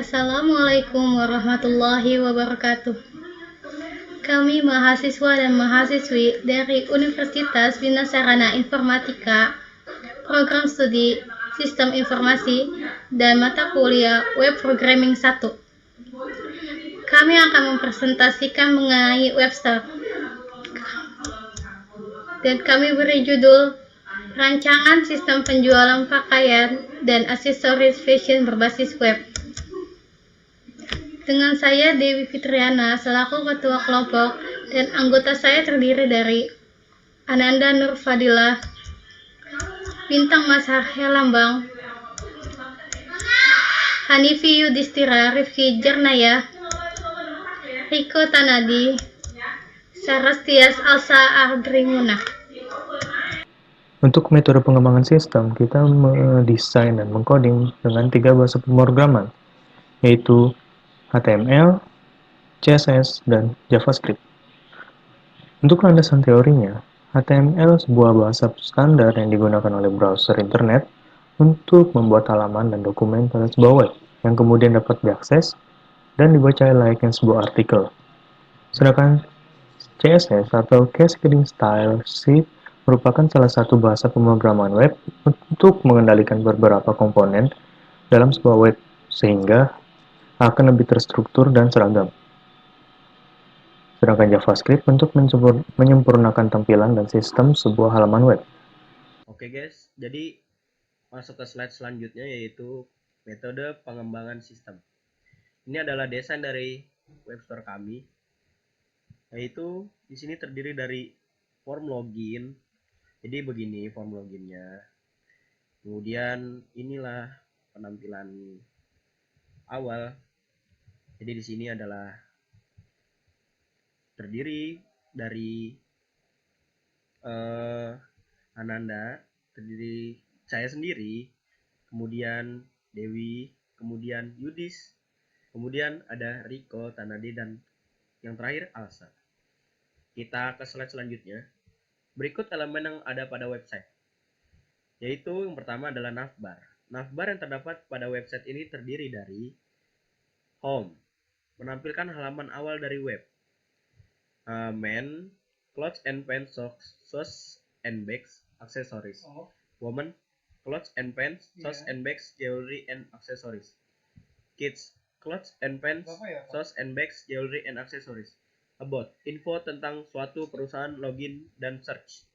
Assalamualaikum warahmatullahi wabarakatuh. Kami mahasiswa dan mahasiswi dari Universitas Bina Sarana Informatika, Program Studi Sistem Informasi, dan mata kuliah Web Programming 1. Kami akan mempresentasikan mengenai Webster. Dan kami beri judul Rancangan Sistem Penjualan Pakaian dan Aksesoris Fashion Berbasis Web. Dengan saya Dewi Fitriana selaku ketua kelompok dan anggota saya terdiri dari Ananda Nur Fadilah, Bintang Mazhar Helambang, Hanifi Yudhistira Rifki Jernaya, Riko Tanadi, Sarastias Alsa Ardrimuna. Untuk metode pengembangan sistem, kita mendesain dan mengcoding dengan 3 bahasa pemrograman, yaitu HTML, CSS, dan JavaScript. Untuk landasan teorinya, HTML sebuah bahasa standar yang digunakan oleh browser internet untuk membuat halaman dan dokumen pada sebuah web, yang kemudian dapat diakses dan dibaca layaknya sebuah artikel. Sedangkan CSS atau Cascading Style Sheet merupakan salah satu bahasa pemrograman web untuk mengendalikan beberapa komponen dalam sebuah web, sehingga akan lebih terstruktur dan seragam. Sedangkan JavaScript untuk menyempurnakan tampilan dan sistem sebuah halaman web. Oke guys, jadi masuk ke slide selanjutnya, yaitu metode pengembangan sistem. Ini adalah desain dari webstore kami, yaitu di sini terdiri dari form login. Jadi begini form loginnya. Kemudian inilah penampilan awal. Jadi di sini adalah terdiri dari Ananda, terdiri saya sendiri, kemudian Dewi, kemudian Yudis, kemudian ada Riko, Tanadi, dan yang terakhir Alsa. Kita ke slide selanjutnya. Berikut elemen yang ada pada website, yaitu yang pertama adalah navbar. Navbar yang terdapat pada website ini terdiri dari home, menampilkan halaman awal dari web, men, clothes and pants, socks and bags, accessories, woman, clothes and pants, socks and bags, jewelry and accessories, kids, clothes and pants, socks and bags, jewelry and accessories, about, info tentang suatu perusahaan, login, dan search.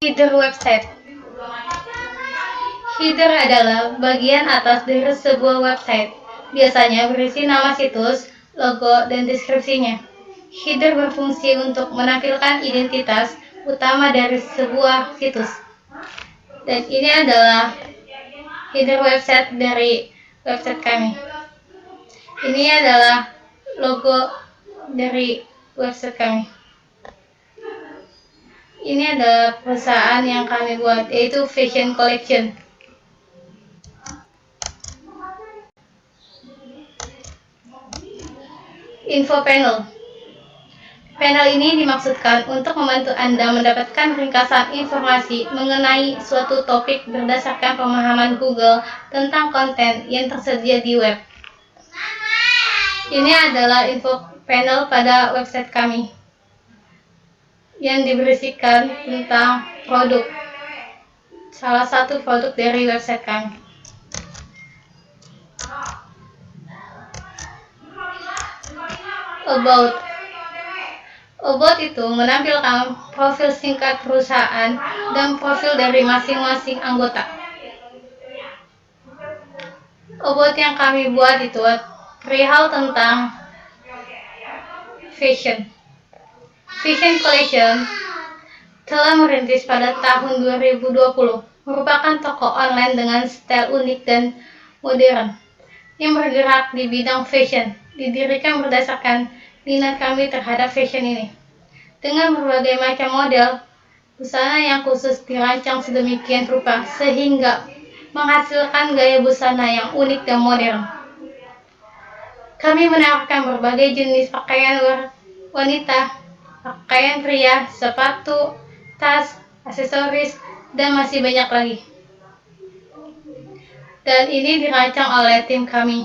Header website. Header adalah bagian atas dari sebuah website. Biasanya berisi nama situs, logo, dan deskripsinya. Header berfungsi untuk menampilkan identitas utama dari sebuah situs. Dan ini adalah header website dari website kami. Ini adalah logo dari website kami. Ini adalah perusahaan yang kami buat, yaitu Fashion Collection. Info panel. Panel ini dimaksudkan untuk membantu Anda mendapatkan ringkasan informasi mengenai suatu topik berdasarkan pemahaman Google tentang konten yang tersedia di web. Ini adalah info panel pada website kami yang diberisikan tentang produk, salah satu produk dari website kami. About itu menampilkan profil singkat perusahaan dan profil dari masing-masing anggota. About yang kami buat itu perihal tentang fashion. Fashion Collection telah merintis pada tahun 2020, merupakan toko online dengan style unik dan modern yang bergerak di bidang fashion. Didirikan berdasarkan minat kami terhadap fashion ini. Dengan berbagai macam model, busana yang khusus dirancang sedemikian rupa sehingga menghasilkan gaya busana yang unik dan modern. Kami menawarkan berbagai jenis pakaian wanita, pakaian pria, sepatu, tas, aksesoris, dan masih banyak lagi. Dan ini dirancang oleh tim kami.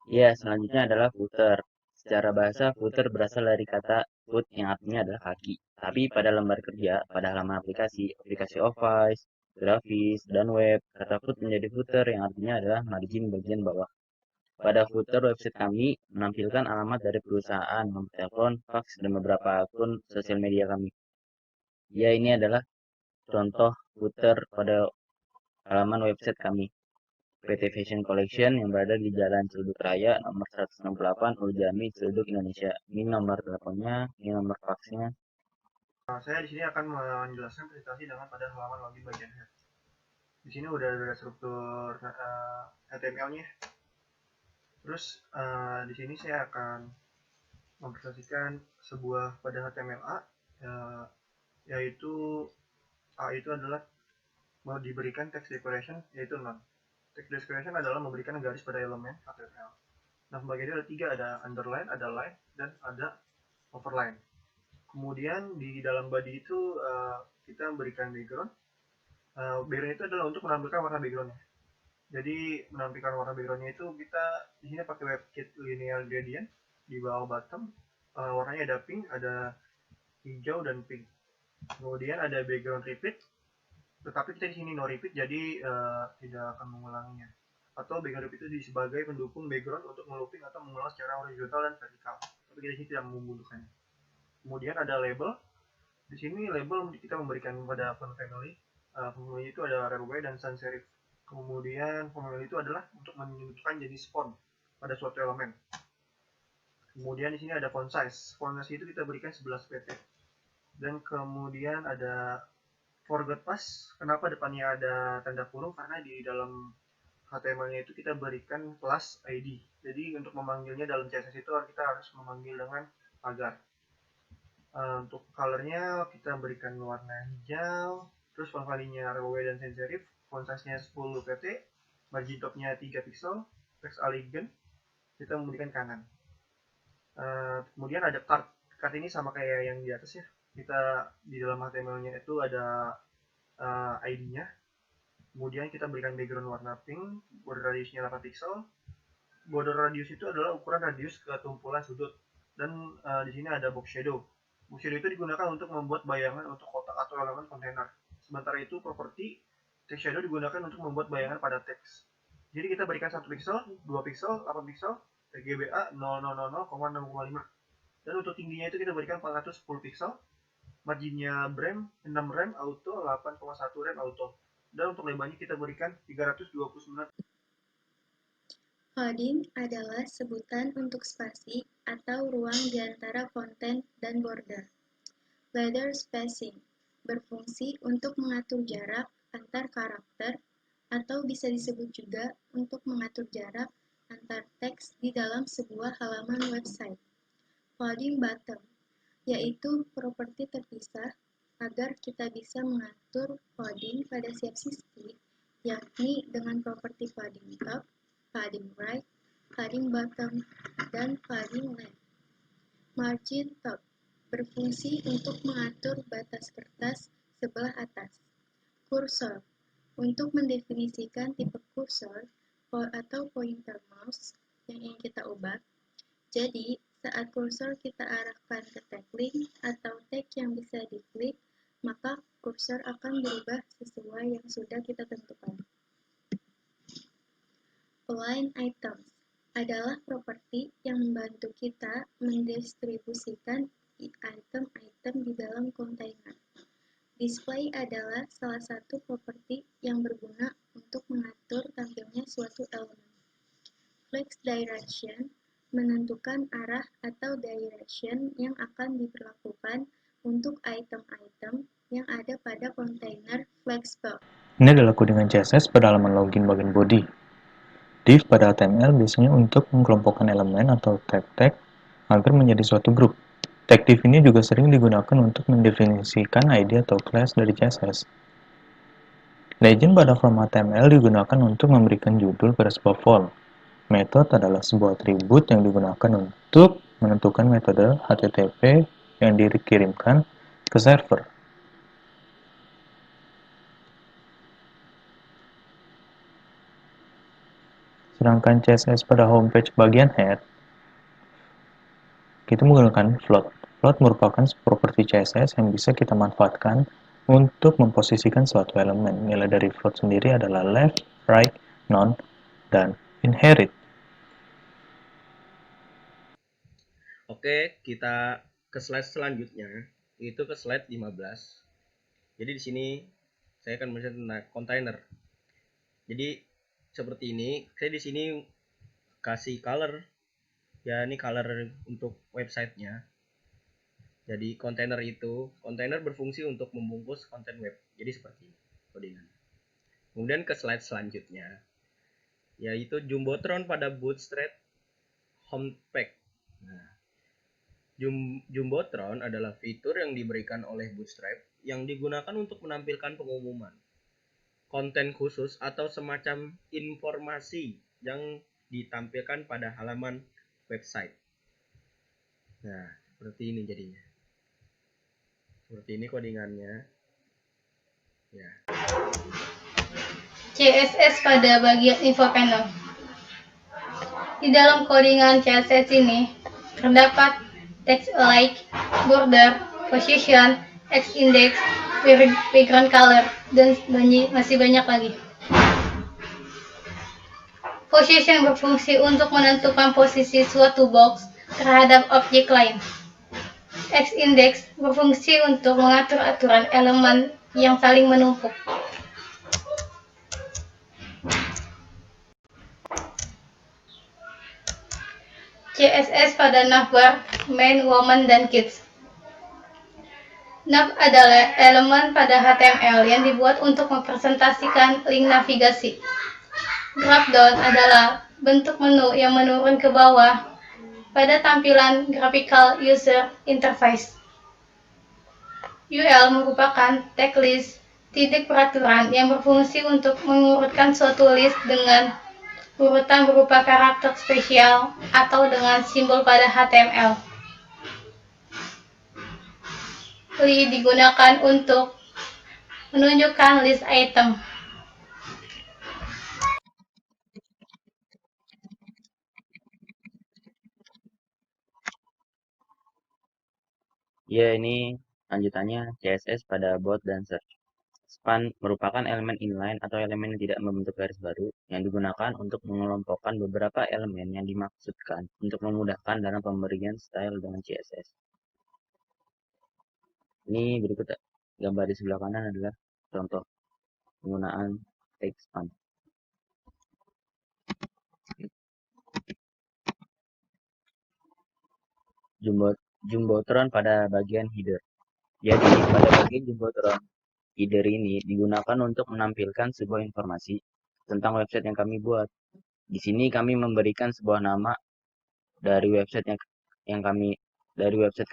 Ya, selanjutnya adalah footer. Secara bahasa, footer berasal dari kata foot yang artinya adalah kaki. Tapi pada lembar kerja, pada halaman aplikasi, aplikasi Office, grafis, dan web, kata foot menjadi footer yang artinya adalah margin bagian bawah. Pada footer website kami menampilkan alamat dari perusahaan, nomor telepon, fax, dan beberapa akun sosial media kami. Ya, ini adalah contoh footer pada halaman website kami. PT Fashion Collection yang berada di Jalan Ciledug Raya nomor 168 Urjami Ciledug Indonesia. Ini nomor teleponnya, ini nomor faksnya. Saya di sini akan menjelaskan presentasi dengan pada halaman login bagian head. Di sini udah ada struktur HTML-nya. Terus di sini saya akan mempresentasikan sebuah pada HTML A, yaitu A itu adalah mau diberikan text decoration, yaitu none. Text decoration adalah memberikan garis pada elemen HTML. Nah, pembagiannya ada 3, ada underline, ada line, dan ada overline. Kemudian di dalam body itu kita memberikan background. Background itu adalah untuk menampilkan warna backgroundnya. Jadi menampilkan warna backgroundnya itu kita di sini pakai WebKit linear gradient di bawah bottom. Warnanya ada pink, ada hijau dan pink. Kemudian ada background repeat, tetapi kita di sini no repeat, jadi tidak akan mengulanginya. Atau background repeat itu sebagai pendukung background untuk melooping atau mengulang secara horizontal dan vertikal. Tapi kita di sini tidak membutuhkannya. Kemudian ada label. Di sini label kita memberikan pada font family. Family itu ada Rareway dan sans serif. Kemudian family itu adalah untuk menentukan jenis font pada suatu elemen. Kemudian di sini ada font size. Font size itu kita berikan 11 pt. Dan kemudian ada forgot pass. Kenapa depannya ada tanda kurung? Karena di dalam HTML-nya itu kita berikan class ID. Jadi untuk memanggilnya dalam CSS itu kita harus memanggil dengan pagar. Untuk colornya kita berikan warna hijau. Terus font value-nya Rareway dan sans serif. Font size-nya 10 pt. Margin top-nya 3 pixel. Text elegant kita memberikan kanan. Kemudian ada card. Card ini sama kayak yang di atas ya. Kita di dalam HTML-nya itu ada ID-nya. Kemudian kita berikan background warna pink, border radiusnya 8 pixel. Border radius itu adalah ukuran radius ketumpulan sudut. Dan di sini ada box shadow. Box shadow itu digunakan untuk membuat bayangan untuk kotak atau elemen kontainer. Sementara itu properti text shadow digunakan untuk membuat bayangan pada teks. Jadi kita berikan 1 pixel, 2 pixel, 8 pixel, RGBA 0000,6,5. Dan untuk tingginya itu kita berikan 410 pixel. Marginnya rem 6 rem auto, 8,1 rem auto. Dan untuk lebarnya kita berikan 329. Padding adalah sebutan untuk spasi atau ruang di antara konten dan border. Letter spacing berfungsi untuk mengatur jarak antar karakter atau bisa disebut juga untuk mengatur jarak antar teks di dalam sebuah halaman website. Padding bottom yaitu properti terpisah agar kita bisa mengatur padding pada setiap sisi, yakni dengan properti padding top, padding right, padding bottom, dan padding left. Margin top berfungsi untuk mengatur batas kertas sebelah atas. Cursor untuk mendefinisikan tipe kursor atau pointer mouse yang ingin kita ubah. Jadi, saat kursor kita arahkan ke tag link atau tag yang bisa diklik, maka kursor akan berubah sesuai yang sudah kita tentukan. Align items adalah properti yang membantu kita mendistribusikan item-item di dalam kontainer. Display adalah salah satu properti yang berguna untuk mengatur tampilnya suatu elemen. Flex direction menentukan arah atau direction yang akan diberlakukan untuk item-item yang ada pada kontainer Flexbox. Ini adalah codingan CSS pada halaman login bagian body. Div pada HTML biasanya untuk mengelompokkan elemen atau tag-tag agar menjadi suatu grup. Tag div ini juga sering digunakan untuk mendefinisikan ID atau class dari CSS. Legend pada form HTML digunakan untuk memberikan judul pada sebuah form. Method adalah sebuah atribut yang digunakan untuk menentukan metode HTTP yang dikirimkan ke server. Sedangkan CSS pada homepage bagian head, kita menggunakan float. Float merupakan properti CSS yang bisa kita manfaatkan untuk memposisikan suatu elemen. Nilai dari float sendiri adalah left, right, none, dan inherit. Oke, kita ke slide selanjutnya, yaitu ke slide 15. Jadi di sini saya akan menjelaskan tentang container. Jadi seperti ini, saya di sini kasih color, ya ini color untuk websitenya. Jadi kontainer berfungsi untuk membungkus konten web. Jadi seperti ini codingannya. Kemudian ke slide selanjutnya, yaitu Jumbotron pada Bootstrap Homepage. Nah, Jumbotron adalah fitur yang diberikan oleh Bootstrap yang digunakan untuk menampilkan pengumuman, konten khusus atau semacam informasi yang ditampilkan pada halaman website. Nah, seperti ini jadinya. Seperti ini codingannya. Ya. CSS pada bagian info panel. Di dalam codingan CSS ini terdapat text like, border, position, x-index, background color, dan masih banyak lagi. Position berfungsi untuk menentukan posisi suatu box terhadap objek lain. X-index berfungsi untuk mengatur aturan elemen yang saling menumpuk. CSS pada navbar, men, woman, dan kids. Nav adalah elemen pada HTML yang dibuat untuk mempresentasikan link navigasi. Dropdown adalah bentuk menu yang menurun ke bawah pada tampilan graphical user interface. UL merupakan tag list titik peraturan yang berfungsi untuk mengurutkan suatu list dengan urutan berupa karakter spesial atau dengan simbol pada HTML. Li digunakan untuk menunjukkan list item. Ya, ini lanjutannya CSS pada bot dan search. Span merupakan elemen inline atau elemen yang tidak membentuk garis baru yang digunakan untuk mengelompokkan beberapa elemen yang dimaksudkan untuk memudahkan dalam pemberian style dengan CSS. Ini berikut gambar di sebelah kanan adalah contoh penggunaan tag span. Jumbotron pada bagian header. Jadi, pada bagian Jumbotron, header ini digunakan untuk menampilkan sebuah informasi tentang website yang kami buat. Di sini kami memberikan sebuah nama dari website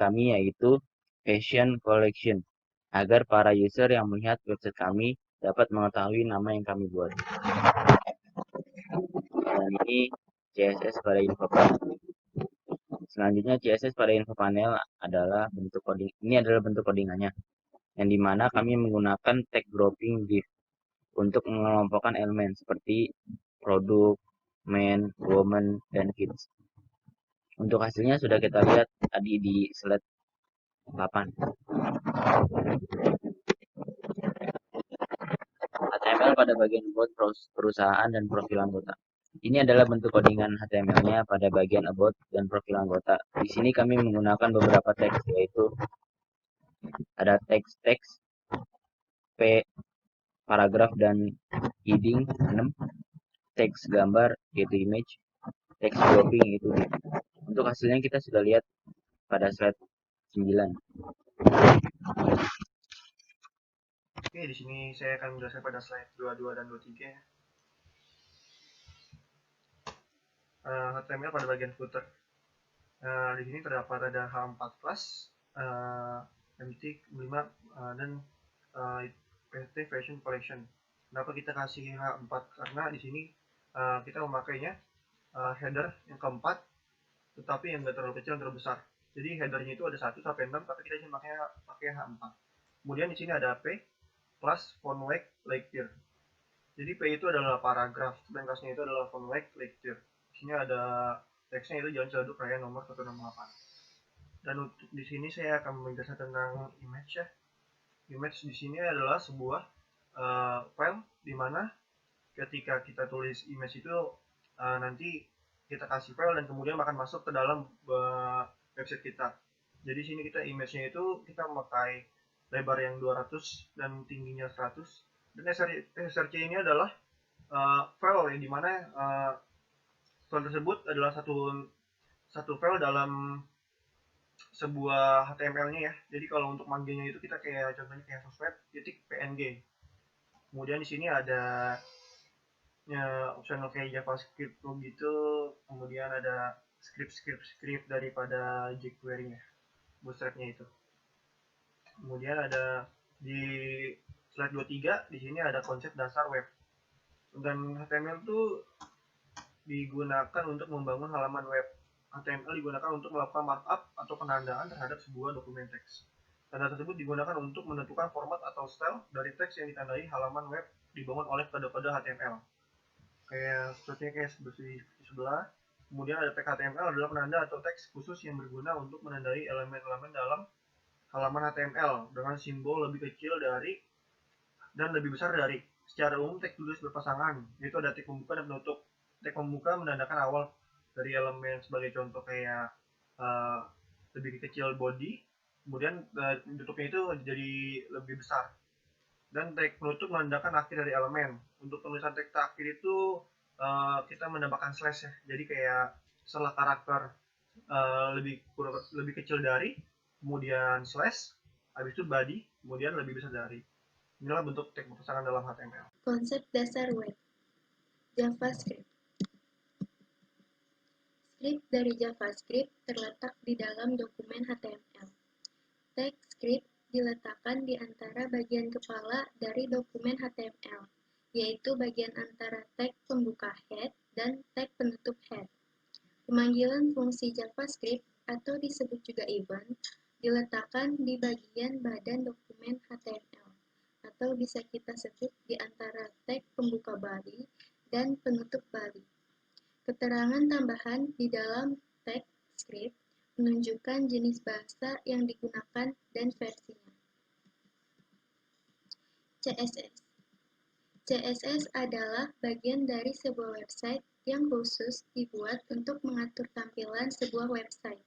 kami yaitu Fashion Collection agar para user yang melihat website kami dapat mengetahui nama yang kami buat. Dan ini CSS pada info panel. Selanjutnya CSS pada info panel adalah bentuk coding. Ini adalah bentuk codingannya, yang dimana kami menggunakan tag grouping div untuk mengelompokkan elemen seperti produk, men, woman, dan kids. Untuk hasilnya sudah kita lihat tadi di slide 8. HTML pada bagian about perusahaan dan profil anggota. Ini adalah bentuk codingan HTML-nya pada bagian about dan profil anggota. Di sini kami menggunakan beberapa teks, yaitu ada teks, P, paragraf dan heading 6, teks gambar yaitu image, teks grouping yaitu div. Untuk hasilnya kita sudah lihat pada slide 9. Oke, di sini saya akan menjelaskan pada slide 22 dan 23 ya. HTML pada bagian footer. Di sini terdapat ada H4 class, MT 5 dan PT Fashion Collection. Kenapa kita kasih H4? Karena di sini kita memakainya header yang keempat, tetapi yang nggak terlalu kecil, terlalu besar. Jadi headernya itu ada 1 sampai 6, tapi kita cuma pakai H4. Kemudian di sini ada P plus font weight like here. Jadi P itu adalah paragraf, dan kelasnya itu adalah font like lecture. Di sini ada teksnya itu Jalan Ciledug Raya nomor 168. Dan untuk di sini saya akan menjelaskan tentang image ya. Image di sini adalah sebuah file di mana ketika kita tulis image itu nanti kita kasih file dan kemudian akan masuk ke dalam website kita. Jadi sini kita image-nya itu kita memakai lebar yang 200 dan tingginya 100. Dan src ini adalah file yang dimana file tersebut adalah satu file dalam sebuah HTML-nya ya. Jadi kalau untuk manggilnya itu kita kayak contohnya kayak sosmed.png. Kemudian di sini ada optional kayak JavaScript gitu. Kemudian ada script daripada jQuery-nya, Bootstrap-nya itu. Kemudian ada di slide 23 di sini ada konsep dasar web. Dan HTML itu digunakan untuk membangun halaman web. HTML digunakan untuk melakukan markup atau penandaan terhadap sebuah dokumen teks. Tanda tersebut digunakan untuk menentukan format atau style dari teks yang ditandai halaman web dibangun oleh kode-kode HTML. Sepertinya kayak di sebelah. Kemudian ada tag HTML adalah penanda atau teks khusus yang berguna untuk menandai elemen-elemen dalam halaman HTML dengan simbol lebih kecil dari dan lebih besar dari. Secara umum teks tulis berpasangan, yaitu ada tag pembuka dan penutup. Tag pembuka menandakan awal dari elemen sebagai contoh kayak lebih kecil body, kemudian tutupnya itu jadi lebih besar. Dan tag penutup menandakan akhir dari elemen. Untuk penulisan tag terakhir itu kita menambahkan slash ya. Jadi kayak setelah karakter lebih kecil dari, kemudian slash, habis itu body, kemudian lebih besar dari. Inilah bentuk tag berpasangan dalam HTML. Konsep dasar web. JavaScript. Script dari JavaScript terletak di dalam dokumen HTML. Tag script diletakkan di antara bagian kepala dari dokumen HTML, yaitu bagian antara tag pembuka head dan tag penutup head. Pemanggilan fungsi JavaScript atau disebut juga event diletakkan di bagian badan dokumen HTML, atau bisa kita sebut di antara tag pembuka body dan penutup body. Keterangan tambahan di dalam tag script menunjukkan jenis bahasa yang digunakan dan versinya. CSS. CSS adalah bagian dari sebuah website yang khusus dibuat untuk mengatur tampilan sebuah website.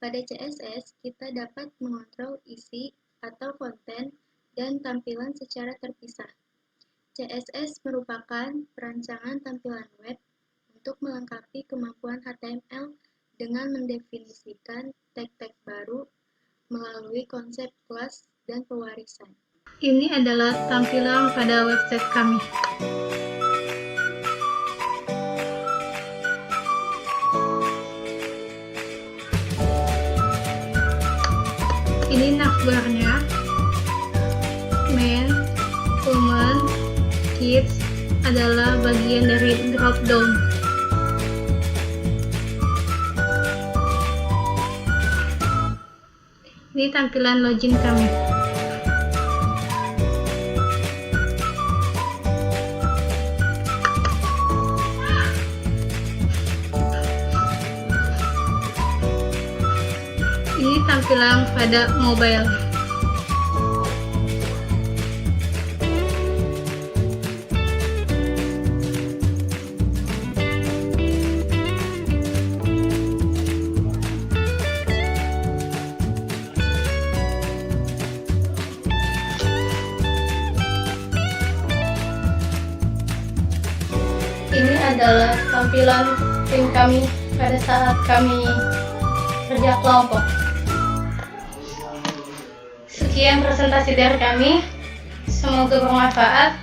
Pada CSS, kita dapat mengontrol isi atau konten dan tampilan secara terpisah. CSS merupakan perancangan tampilan web untuk melengkapi kemampuan HTML dengan mendefinisikan tag-tag baru melalui konsep kelas dan pewarisan. Ini adalah tampilan pada website kami. Ini navbarnya. Men, woman, kids adalah bagian dari drop down. Ini tampilan login kami. Ini tampilan pada mobile. Ini adalah tampilan tim kami pada saat kami kerja kelompok. Sekian presentasi dari kami. Semoga bermanfaat.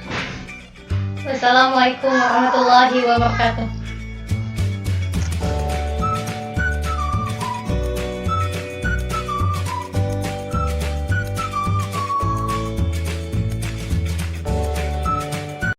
Wassalamualaikum warahmatullahi wabarakatuh.